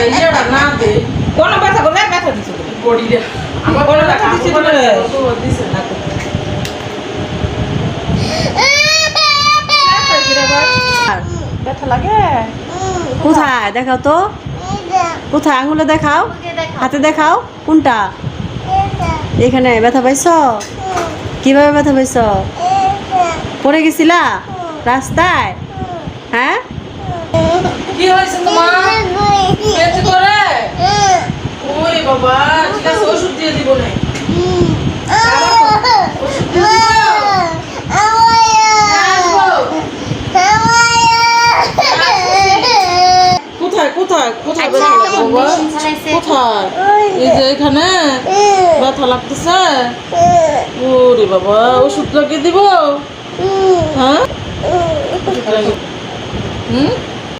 ইয়েটা না দে কোন ব্যথা করলে ব্যথা দিছে বডিতে আমার কোন ব্যথা দিছে তোরে দিছে না তো ব্যথা লাগে কোথায় দেখাও তো, কোথায় আঙুলে দেখাও, হাতে দেখাও, কোনটা? এখানে ব্যথা পাইছো? কিভাবে ব্যথা পাইছো? পড়ে গেছিলা রাস্তায়? হ্যাঁ, কি হয়েছে তোমার পেটে করে ওরে বাবা ঠিক আছে ওষুধ দিয়ে দিব না ওষুধ দিয়ে কোথায় কোথায় কোথায় ব্যথা লাগে বাবা কোথায় এই যে এখানে ব্যথা লাগতেছে ওরে বাবা ওষুধ লাগিয়ে দিব হ্যাঁ ওষুধ লাগিয়ে